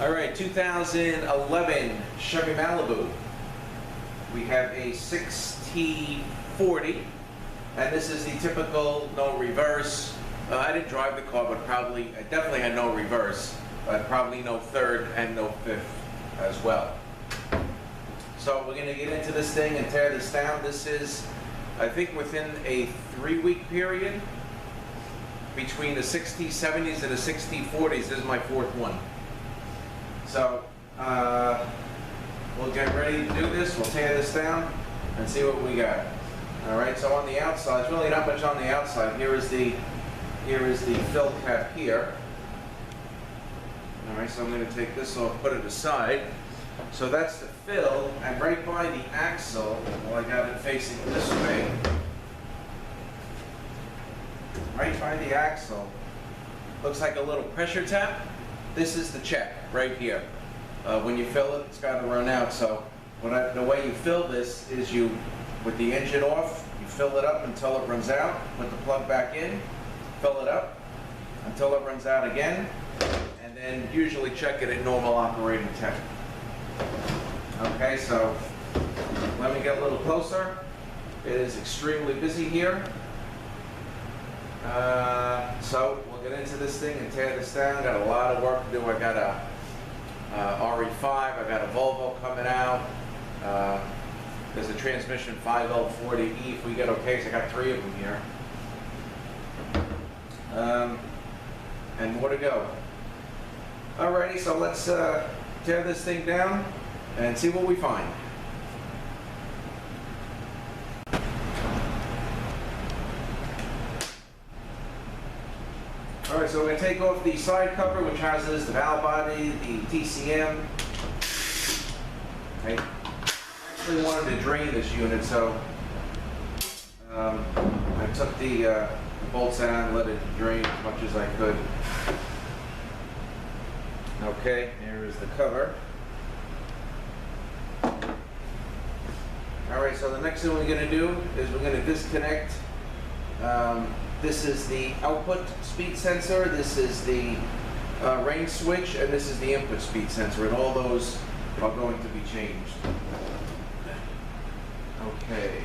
All right, 2011 Chevy Malibu. We have a 6T40, and this is the typical no reverse. I didn't drive the car, but I definitely had no reverse, but probably no third and no fifth as well. So we're going to get into this thing and tear this down. This is, I think, within a 3-week period between the 6T70s and the 6T40s. This is my fourth one. So we'll get ready to do this. We'll tear this down and see what we got. All right. So on the outside, there's really not much on the outside. Here is the fill cap here. All right. So I'm going to take this off, put it aside. So that's the fill, and right by the axle, well, I got it facing this way. Right by the axle, looks like a little pressure tap. This is the check right here. When you fill it, it's got to run out. So the way you fill this is with the engine off, you fill it up until it runs out, put the plug back in, fill it up until it runs out again, and then usually check it at normal operating temp. Okay, so let me get a little closer. It is extremely busy here. So we'll get into this thing and tear this down. Got a lot of work to do. I got a RE5, I got a Volvo coming out. There's a transmission 5L40E if we get okay, so I got 3 of them here. And more to go. Alrighty, so let's tear this thing down and see what we find. Alright, so we're going to take off the side cover, which houses the valve body, the TCM. I actually wanted to drain this unit, so I took the bolts out and let it drain as much as I could. Okay, here is the cover. Alright, so the next thing we're going to do is we're going to disconnect. This is the output speed sensor, this is the range switch, and this is the input speed sensor, and all those are going to be changed. Okay.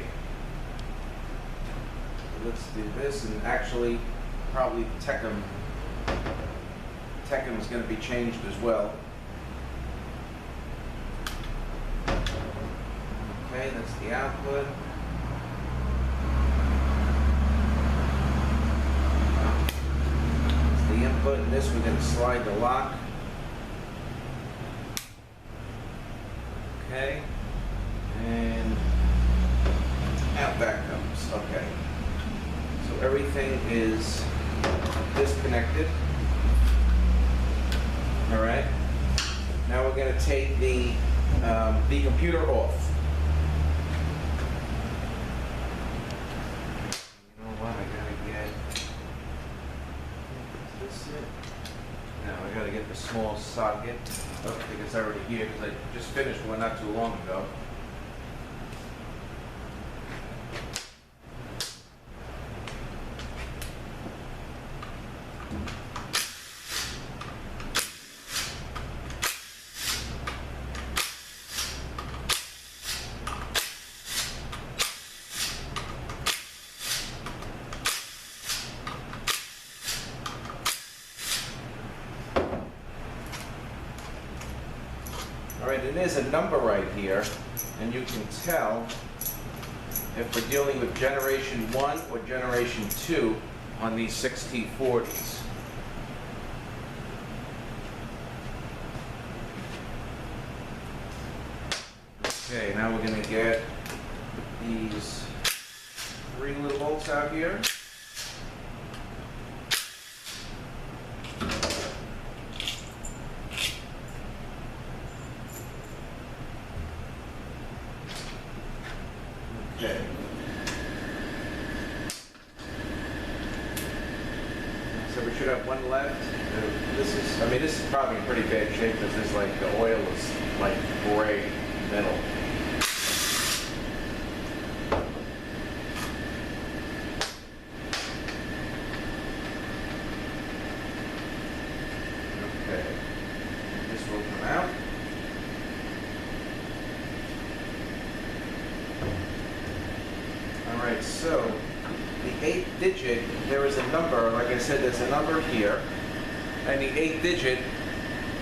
Let's do this, and actually probably Techem is going to be changed as well. Okay, that's the output. That's the input, and this we're going to slide the lock. Okay, and out that comes. Okay, so everything is disconnected. All right, now we're going to take the computer off. I gotta get the small socket. I don't think it's already here because I just finished one not too long ago. Alright, it is a number right here, and you can tell if we're dealing with generation 1 or generation 2 on these 6T40s. Okay, now we're going to get these 3 little bolts out here. Okay. So we should have one left. This is probably in pretty bad shape because this the oil is like gray metal. will come out. Alright, so the 8th digit, there is a number, like I said, there's a number here, and the 8th digit,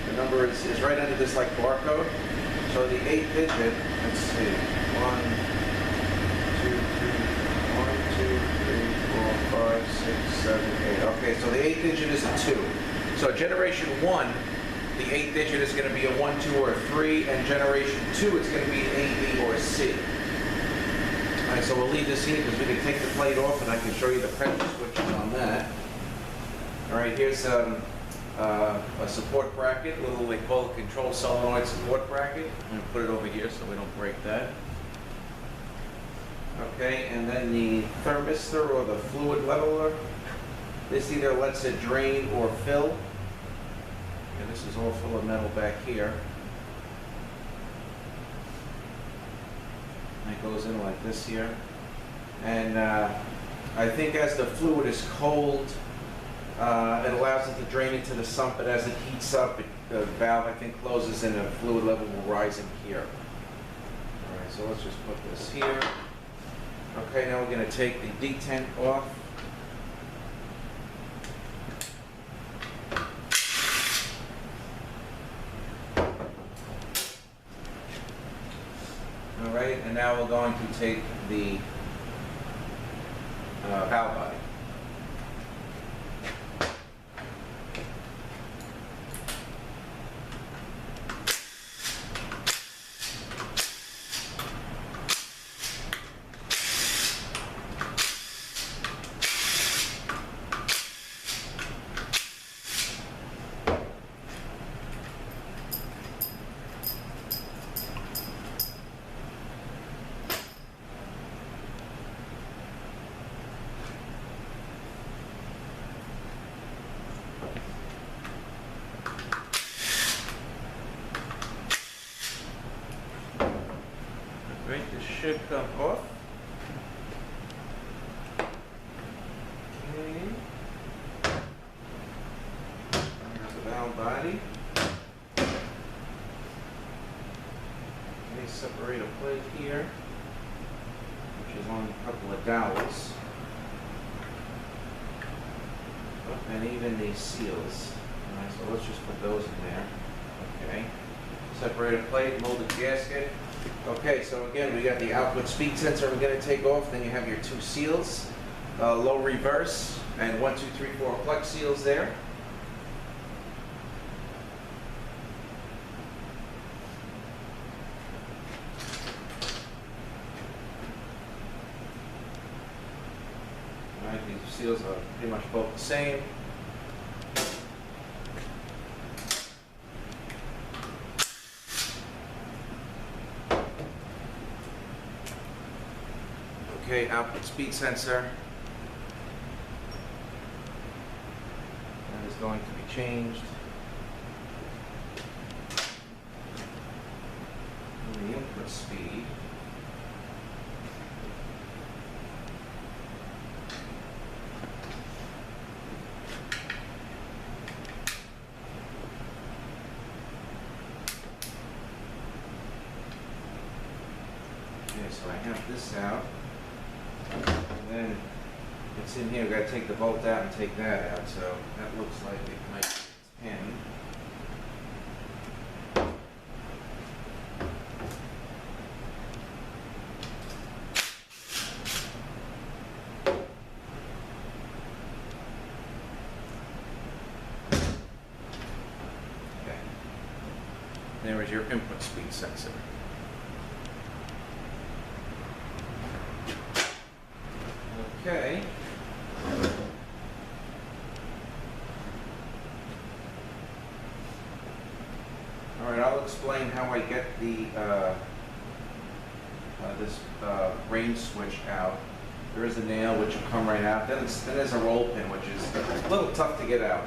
the number is right under this like barcode. So the 8th digit, let's see, 1, 2, 3, 4, 5, 6, 7, 8. Okay, so the 8th digit is a 2. So generation 1, the 8th digit is going to be a 1, 2, or a 3, and generation 2, it's going to be an A, B, or a C. Alright, so we'll leave this here because we can take the plate off and I can show you the pressure switches on that. Alright, here's a support bracket, a little, they call it control solenoid support bracket. I'm going to put it over here so we don't break that. Okay, and then the thermistor or the fluid leveler. This either lets it drain or fill. And this is all full of metal back here. And it goes in like this here. And I think as the fluid is cold, it allows it to drain into the sump, but as it heats up, the valve, I think, closes and the fluid level will rise in here. Alright, so let's just put this here. Okay, now we're going to take the detent off. Alright, and now we're going to take the valve body. Right, this should come off. Okay. There's the valve body. Let me separate a plate here, which is on a couple of dowels. Oh, and even these seals. Alright, so let's just put those in there. Okay. Separate a plate, molded gasket. Okay, so again, we got the output speed sensor we're going to take off. Then you have your 2 seals, low reverse, and 1, 2, 3, 4 flex seals there. All right, these seals are pretty much both the same. Okay, output speed sensor. That is going to be changed. And the input speed. Okay, so I have this out. And then it's in here, we've got to take the bolt out and take that out, so that looks like it might be 10. Okay. There is your input speed sensor. Okay. All right, I'll explain how I get the this range switch out. There is a nail which will come right out. Then there's a roll pin, which is a little tough to get out.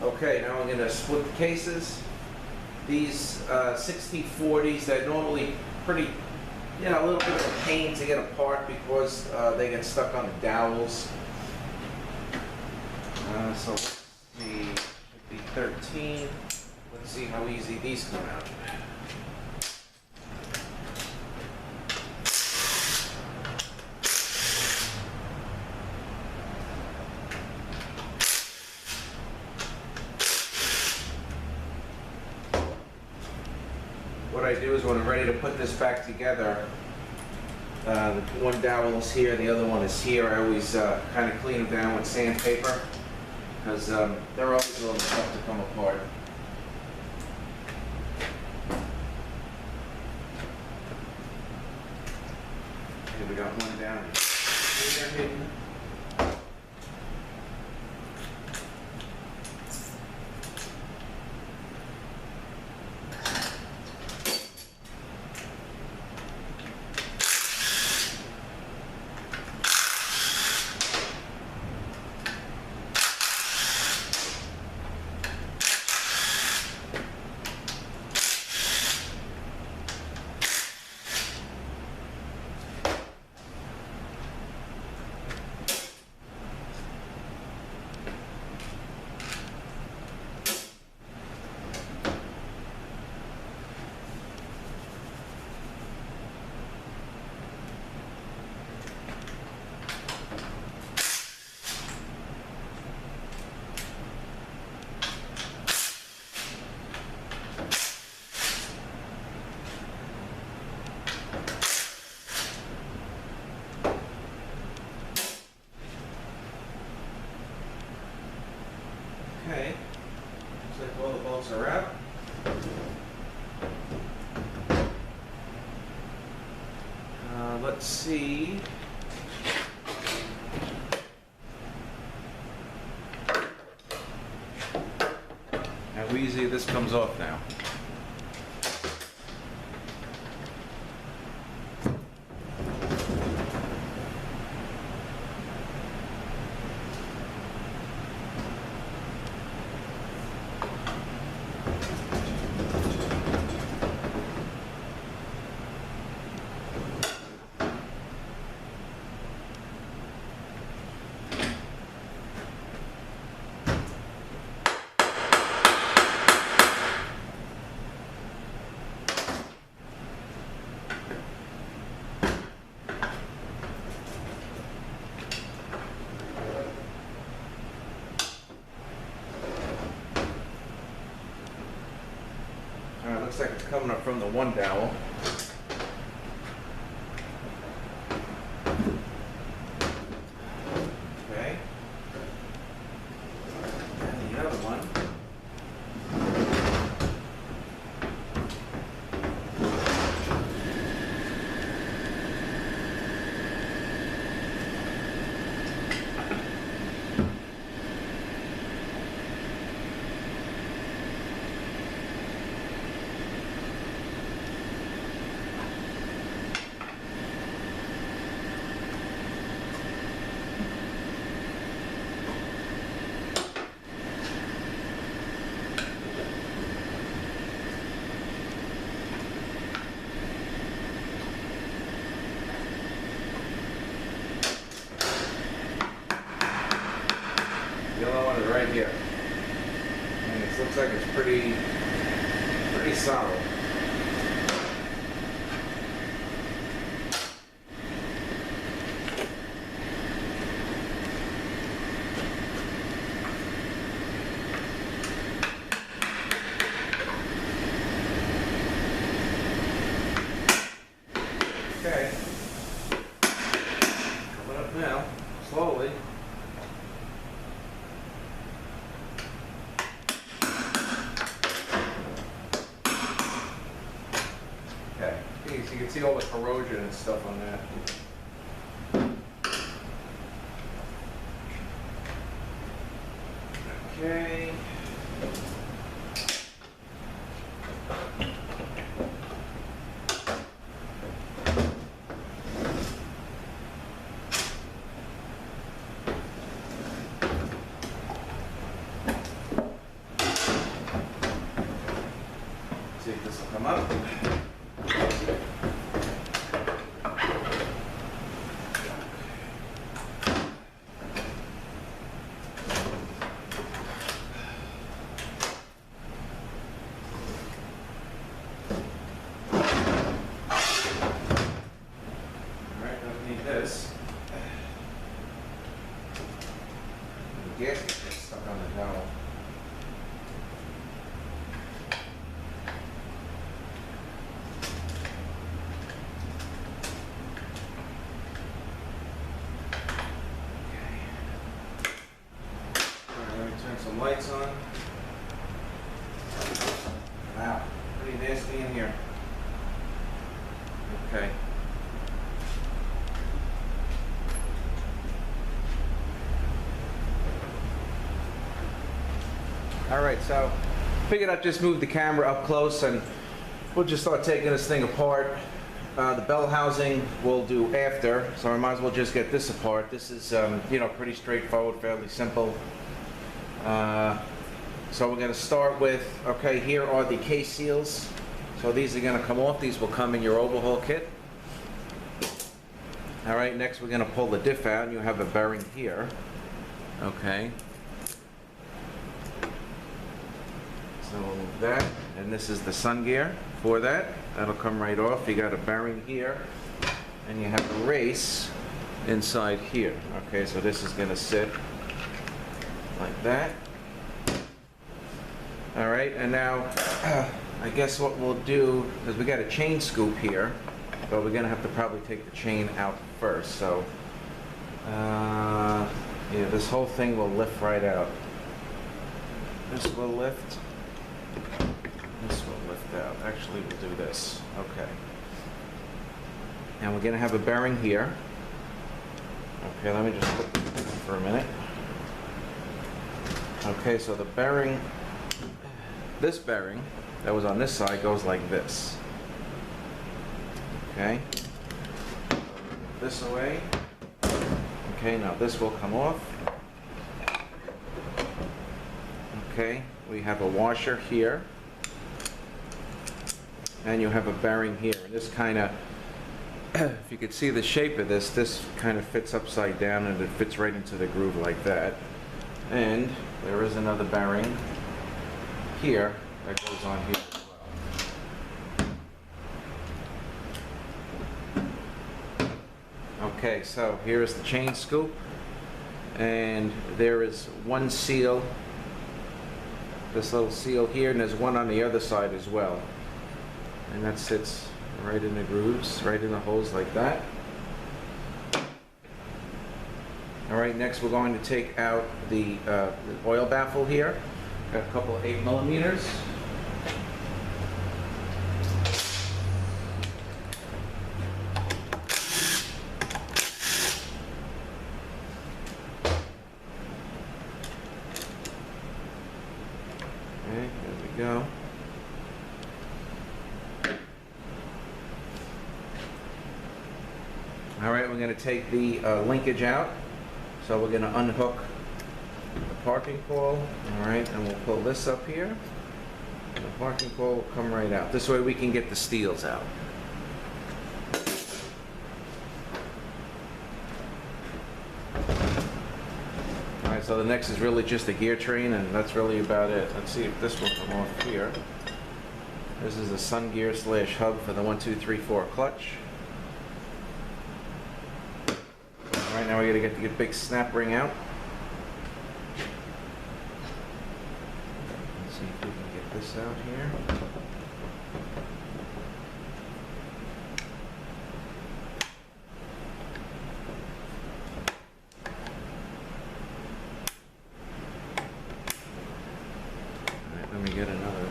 Okay, now I'm going to split the cases. These 6040s, they're normally pretty, a little bit of a pain to get apart because they get stuck on the dowels. So let's see, should be 13. Let's see how easy these come out. What I do is when I'm ready to put this back together, one dowel is here, the other one is here. I always kind of clean them down with sandpaper because they're always a little tough to come apart. Here we got one down here. Okay, looks like all the bolts are out. Let's see. How easy this comes off now. Looks like it's coming up from the one dowel. Okay. And the other one. The other one is right here. And it looks like it's pretty solid. Okay. Coming up now, slowly. Okay, so you can see all the corrosion and stuff on that. Okay. See if this will come up. gasket gets stuck on the dowel. Some lights on. Wow, pretty nasty in here. Okay. All right, so figured I'd just move the camera up close and we'll just start taking this thing apart. The bell housing we'll do after, so I might as well just get this apart. This is, you know, pretty straightforward, fairly simple. So we're going to start with, okay, here are the case seals. So these are going to come off. These will come in your overhaul kit. All right, next we're going to pull the diff out, and you have a bearing here. Okay. So we'll move that, and this is the sun gear for that. That'll come right off. You got a bearing here, and you have a race inside here. Okay, so this is going to sit like that. All right, and now I guess what we'll do is we got a chain scoop here, but we're gonna have to probably take the chain out first. So yeah, this whole thing will lift right out. This will lift. This will lift out. Actually, we'll do this. Okay. And we're gonna have a bearing here. Okay, let me just put this in for a minute. Okay, so the bearing, this bearing that was on this side goes like this. Okay. This away. Okay, now this will come off. Okay, we have a washer here. And you have a bearing here. And this kind of, if you could see the shape of this, this kind of fits upside down and it fits right into the groove like that. And there is another bearing here that goes on here as well. Okay, so here is the chain scoop, and there is one seal, this little seal here, and there's one on the other side as well. And that sits right in the grooves, right in the holes like that. All right, next we're going to take out the oil baffle here. Got a couple of 8mm. Okay, there we go. All right, we're going to take the linkage out. So we're going to unhook the parking pole, all right, and we'll pull this up here. The parking pole will come right out. This way we can get the steels out. All right, so the next is really just a gear train, and that's really about it. Let's see if this will come off here. This is the sun gear / hub for the 1, 2, 3, 4 clutch. All right, now we got to get the big snap ring out. Let's see if we can get this out here. All right, let me get another.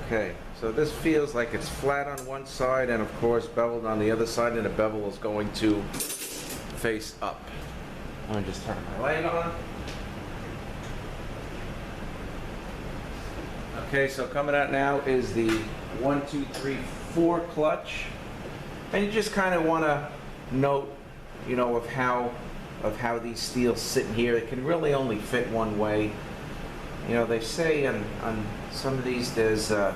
Okay, so this feels like it's flat on one side and of course beveled on the other side, and the bevel is going to face up. Let me just turn my light on. Okay, so coming out now is the 1, 2, 3, 4 clutch. And you just kind of want to note, you know, of how these steels sit in here. It can really only fit one way. You know, they say on some of these there's, but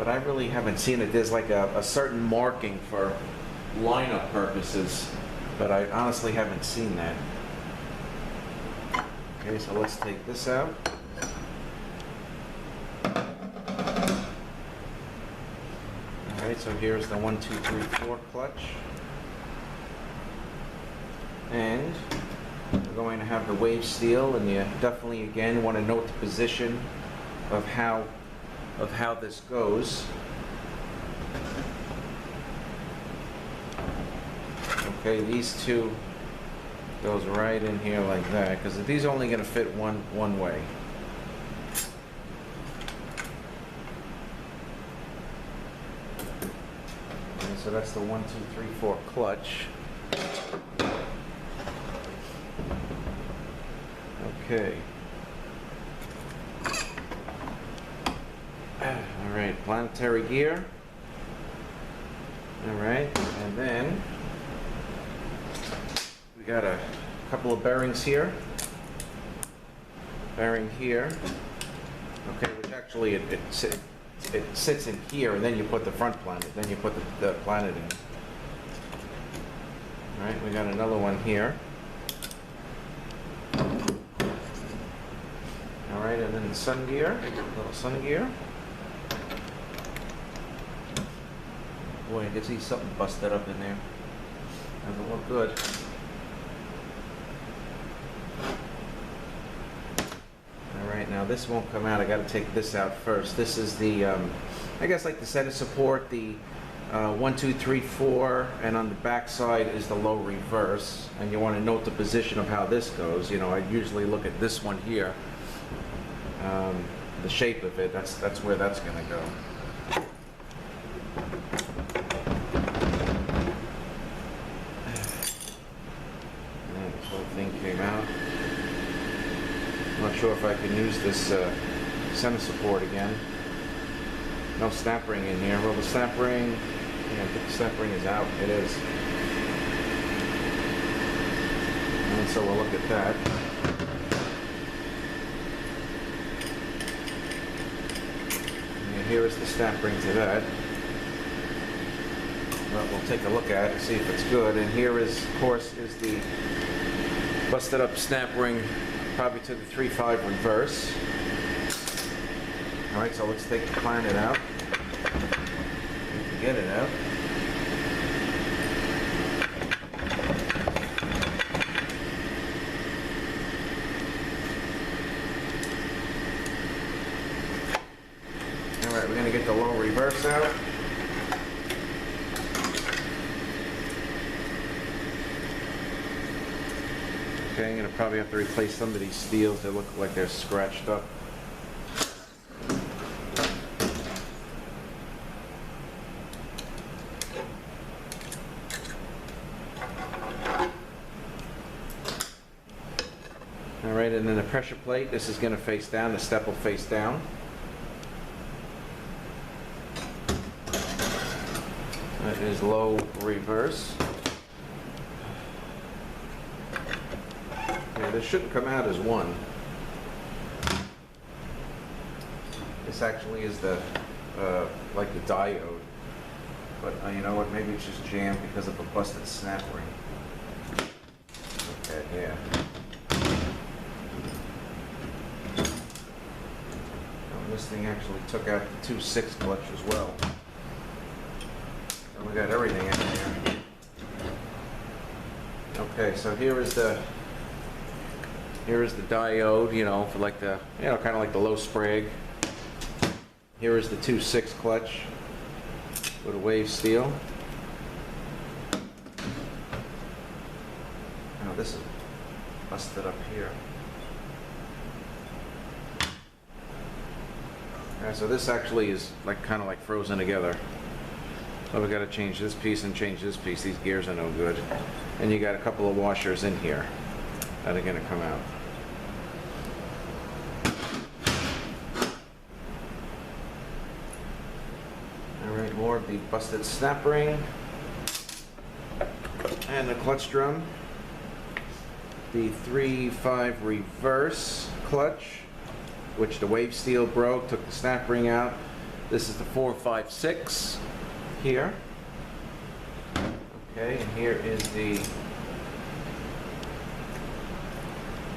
I really haven't seen it. There's like a certain marking for lineup purposes, but I honestly haven't seen that. Okay, so let's take this out. Alright, so here's the 1, 2, 3, 4 clutch. And we're going to have the wave steel, and you definitely again want to note the position of how this goes. Okay, these two goes right in here like that, because these are only going to fit one way. Okay, so that's the 1, 2, 3, 4 clutch. Okay. All right, planetary gear. All right, and then we got a couple of bearings here. Bearing here. Okay, which actually it sits in here, and then you put the front planet. Then you put the planet in. All right, we got another one here. All right, and then the sun gear, little sun gear. Boy, I can see something busted up in there. Doesn't look good. All right, now this won't come out. I got to take this out first. This is the, I guess like the center support, the 1, 2, 3, 4, and on the back side is the low reverse. And you want to note the position of how this goes. You know, I usually look at this one here. The shape of it, that's where that's going to go. And this whole thing came out. I'm not sure if I can use this center support again. No snap ring in here. Well, the snap ring, yeah, I think the snap ring is out. It is. And so we'll look at that. Here is the snap ring to that. Well, we'll take a look at it and see if it's good. And here is, of course, is the busted up snap ring, probably to the 3.5 reverse. All right, so let's take the planet out. Get it out. Alright, we're going to get the low reverse out. Okay, I'm going to probably have to replace some of these steels that look like they're scratched up. Alright, and then the pressure plate, this is going to face down, the step will face down. That is low reverse. Yeah, this shouldn't come out as one. This actually is the, like the diode. But you know what, maybe it's just jammed because of a busted snap ring. Okay, yeah. This thing actually took out the 2.6 clutch as well. So we got everything in here. Okay, so here is the diode, you know, for like the, you know, kind of like the low sprig. Here is the 2.6 clutch with a wave steel. Now this is busted up here. Alright, so this actually is like kind of like frozen together. So we got to change this piece and change this piece. These gears are no good. And you got a couple of washers in here that are going to come out. Alright, more of the busted snap ring. And the clutch drum. The 3.5 reverse clutch. which the wave steel broke, took the snap ring out. This is the 456 here. Okay, and here is the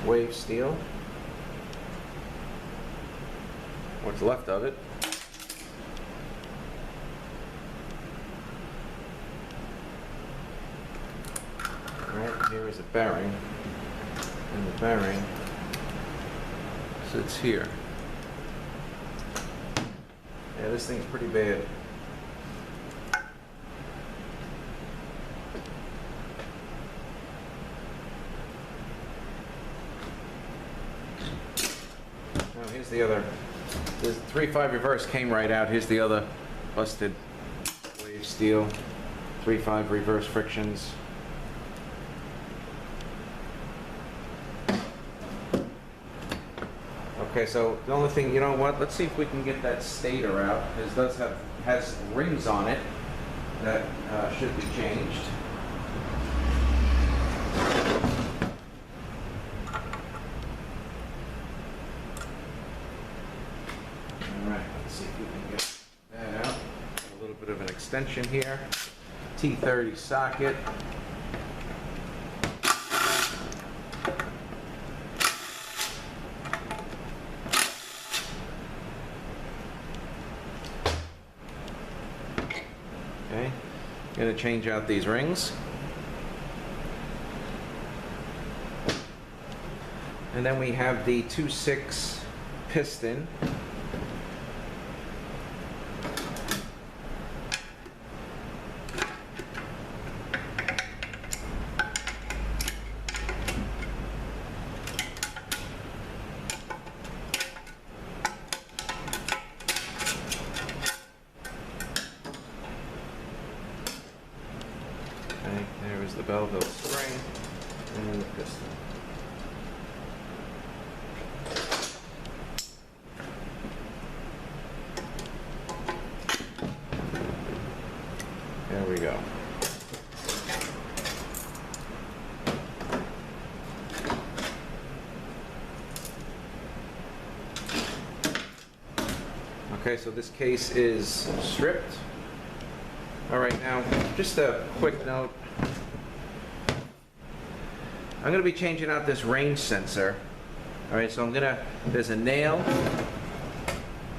wave steel, what's left of it. Right here is a bearing, and the bearing sits here. Yeah, this thing's pretty bad. Now here's the other. This 3.5 reverse came right out. Here's the other busted wave steel. 3.5 reverse frictions. Okay, so the only thing, you know what? Let's see if we can get that stator out. This has rings on it that should be changed. All right, let's see if we can get that out. A little bit of an extension here. T30 socket. Okay, going to change out these rings. And then we have the 2.6 piston. Okay, there is the Belleville spring and the piston. There we go. Okay, so this case is stripped. All right, now, just a quick note. I'm going to be changing out this range sensor. All right, so there's a nail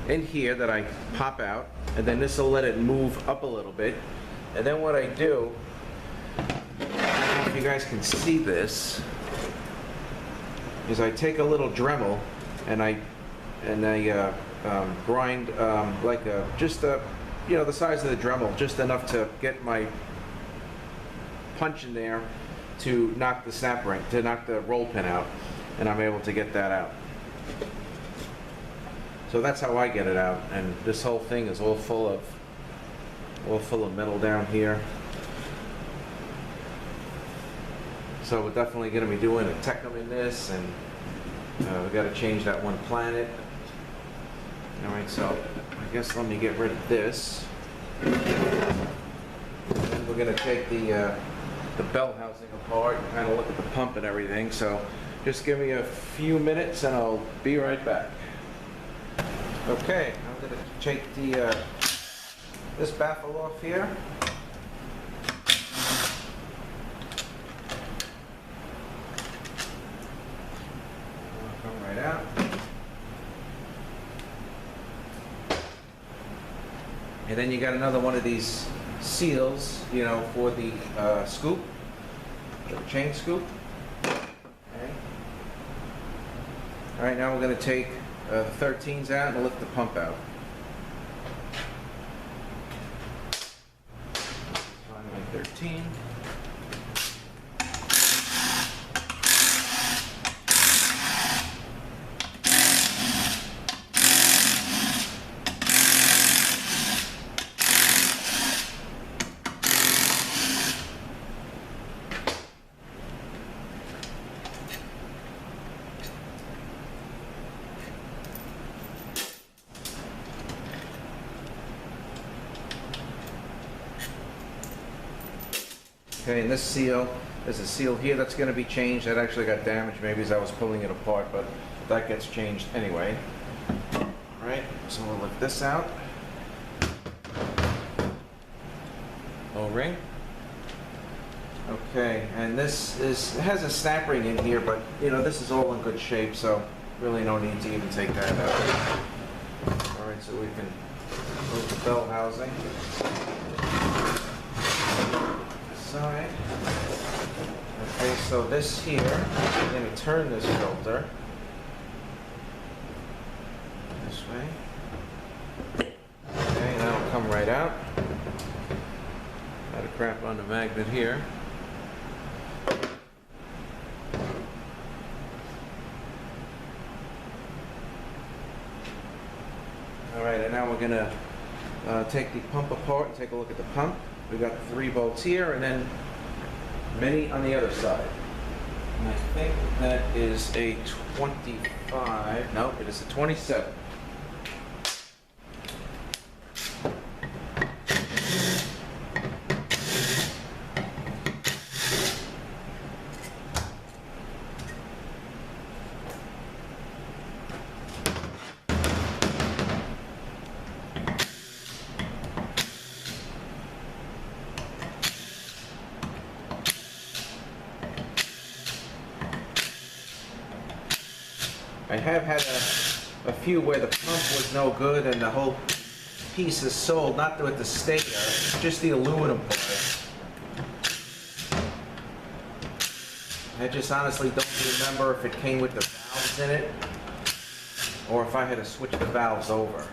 in here that I pop out, and then this will let it move up a little bit. And then what I do, I don't know if you guys can see this, is I take a little Dremel and I grind like you know, the size of the Dremel, just enough to get my punch in there to knock the snap ring, to knock the roll pin out, and I'm able to get that out. So that's how I get it out, and this whole thing is all full of metal down here. So we're definitely going to be doing a Tecum in this, and we got to change that one planet. All right, so I guess let me get rid of this. And then we're going to take the bell housing apart and kind of look at the pump and everything. So just give me a few minutes and I'll be right back. Okay, I'm going to take this baffle off here. It'll come right out. And then you got another one of these seals, you know, for the scoop, the chain scoop. Okay. All right, now we're going to take the 13s out and lift the pump out. Find my 13. Okay, and this seal There's a seal here that's going to be changed. That actually got damaged maybe as I was pulling it apart, but that gets changed anyway. Alright, so we'll lift this out. O-ring. Okay, and this it has a snap ring in here, but you know, this is all in good shape, so really no need to even take that out. Alright, so we can move the bell housing. Side. Okay, so this here, I'm going to turn this filter this way. Okay, that'll come right out. Got a crap on the magnet here. Alright, and now we're going to take the pump apart and take a look at the pump. We've got 3 bolts here and then many on the other side. And I think that is a 25. No, it is a 27. I have had a few where the pump was no good and the whole piece is sold, not with the stator, just the aluminum part. I just honestly don't remember if it came with the valves in it or if I had to switch the valves over.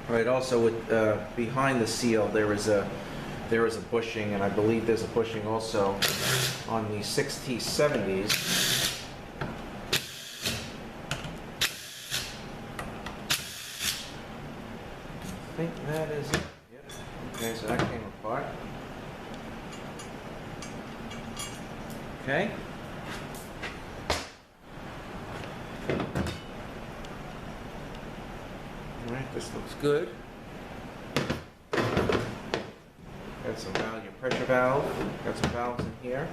Right. Also, with behind the seal, there is a bushing, and I believe there's a bushing also on the 6T70s. I think that is it. Yep. Okay, so that came apart. Okay. Alright, this looks good. Got some valve, your pressure valve. Got some valves in here.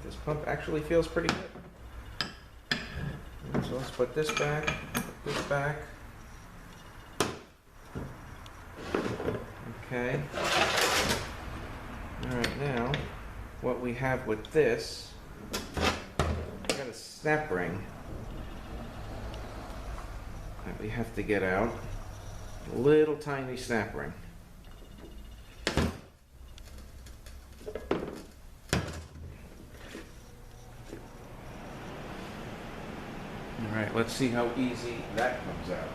This pump actually feels pretty good. So let's put this back, put this back. Okay. Alright, now what we have with this, we got a snap ring that we have to get out. A little tiny snap ring. Alright, let's see how easy that comes out.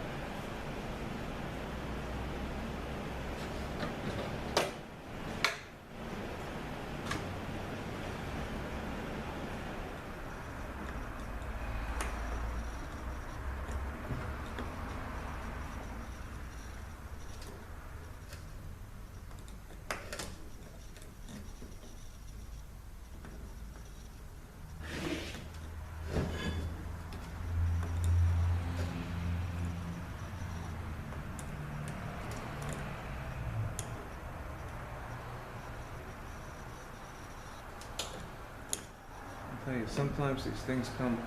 I'll tell you, sometimes these things come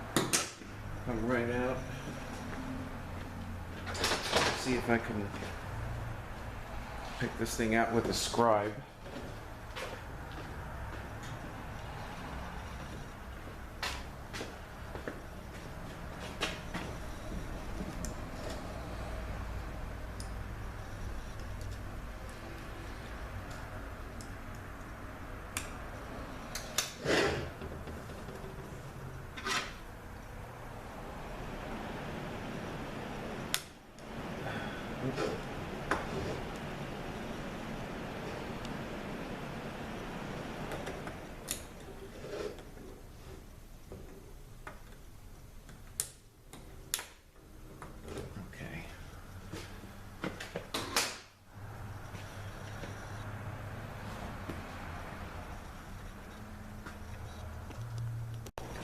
right out. Let's see if I can pick this thing out with a scribe.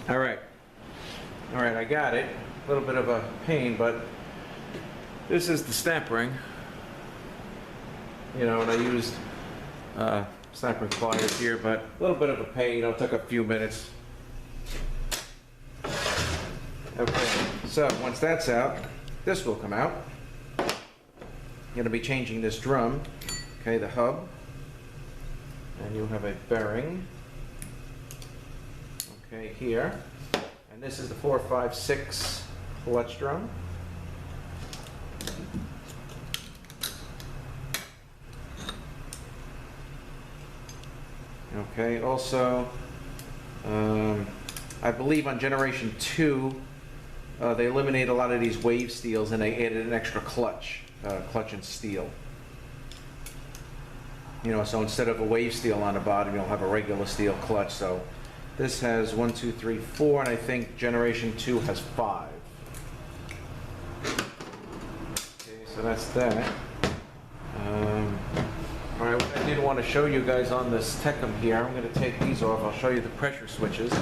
All right, I got it. A little bit of a pain, but this is the snap ring. You know, and I used snap ring pliers here, but a little bit of a pain. You know, it took a few minutes. Okay, so once that's out, this will come out. I'm going to be changing this drum, okay, the hub, and you have a bearing, okay, here, and this is the 456 clutch drum. Okay, also, I believe on generation 2, they eliminated a lot of these wave steels and they added an extra clutch and steel. You know, so instead of a wave steel on the bottom, you'll have a regular steel clutch. So this has 1, 2, 3, 4, and I think generation 2 has 5. Okay, so that's that. All right, what I did want to show you guys on this Tecum here, I'm going to take these off. I'll show you the pressure switches.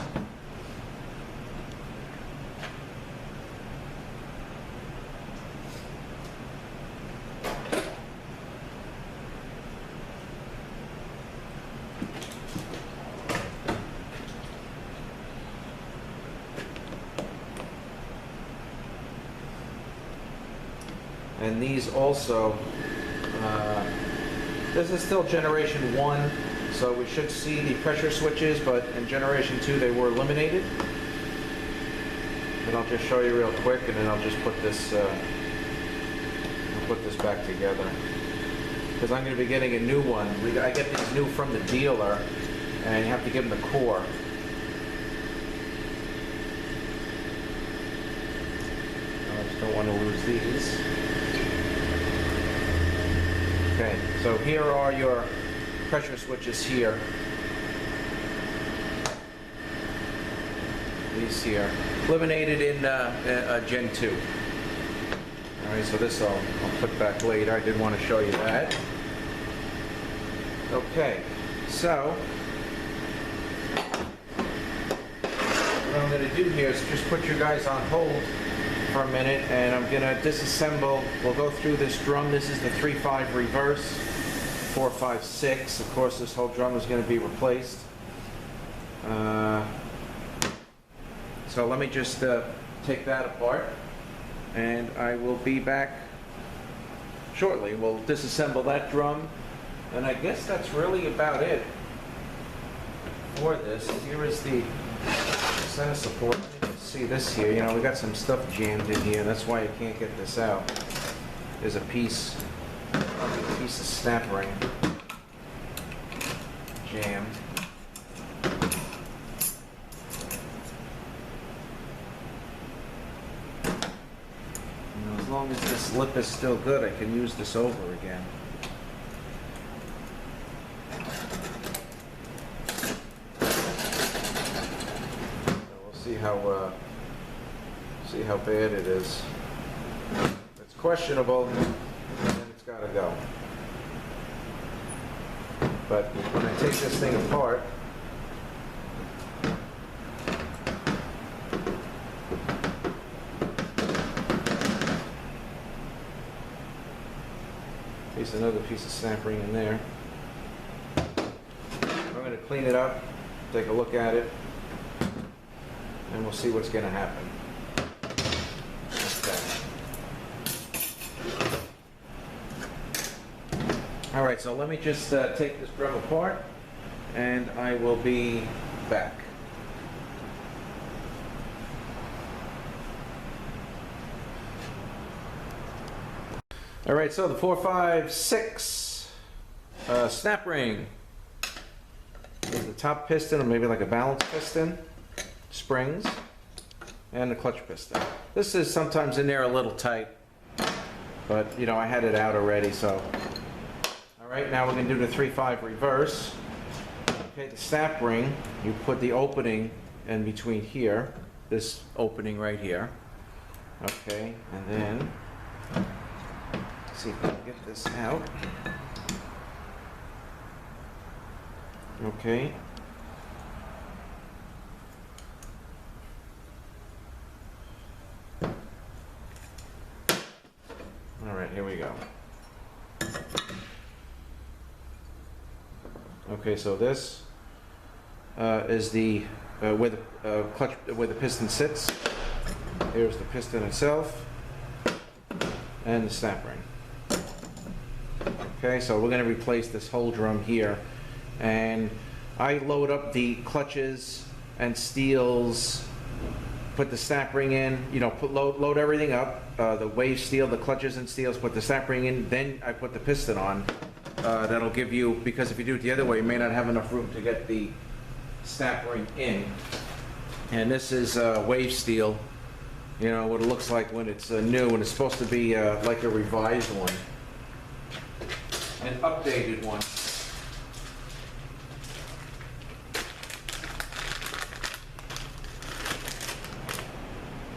And these also, this is still generation 1, so we should see the pressure switches, but in generation 2 they were eliminated. And I'll just show you real quick, and then I'll just put this back together. Because I'm going to be getting a new one. I get these new from the dealer, and you have to give them the core. I just don't want to lose these. Okay, so here are your pressure switches here. These here. Eliminated in Gen 2. Alright, so this I'll put back later. I did want to show you that. Okay, so what I'm going to do here is just put you guys on hold for a minute, and I'm going to disassemble. We'll go through this drum. This is the 3.5 reverse, 4.5.6. Of course, this whole drum is going to be replaced. So let me just take that apart, and I will be back shortly. We'll disassemble that drum, and I guess that's really about it for this. Here is the center support. See this here, you know, we got some stuff jammed in here. That's why you can't get this out. There's a piece of snap ring jammed. You know, as long as this lip is still good, I can use this over again. See how bad it is. It's questionable, and it's got to go. But when I take this thing apart, there's another piece of snap ring in there. I'm going to clean it up, take a look at it, and we'll see what's going to happen. Okay. All right, so let me just take this drum apart, and I will be back. All right, so the 4.5.6 snap ring. There's the top piston, or maybe like a balance piston, springs, and the clutch piston. This is sometimes in there a little tight, but you know, I had it out already, so. All right, now we're gonna do the 3.5 reverse. Okay, the snap ring, you put the opening in between here, this opening right here. Okay, and then, let's see if I can get this out. Okay. here we go. Okay, so this is the where the clutch, where the piston sits. Here's the piston itself and the snap ring. Okay, so we're going to replace this whole drum here, and I load up the clutches and steels, put the snap ring in, you know, load everything up, the wave steel, the clutches and steels, put the snap ring in, then I put the piston on. That'll give you, because if you do it the other way, you may not have enough room to get the snap ring in. And this is wave steel, you know, what it looks like when it's new, and it's supposed to be like a revised one, an updated one.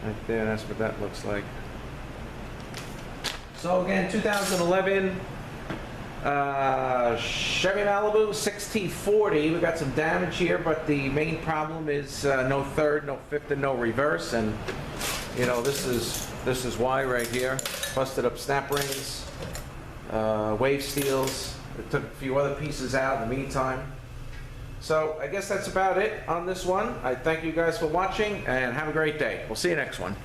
Right there, that's what that looks like. So again, 2011 Chevy Malibu 6T40. We got some damage here, but the main problem is no third, no fifth, and no reverse. And you know, this is why right here. Busted up snap rings, wave steels. It took a few other pieces out in the meantime. So I guess that's about it on this one. I thank you guys for watching and have a great day. We'll see you next one.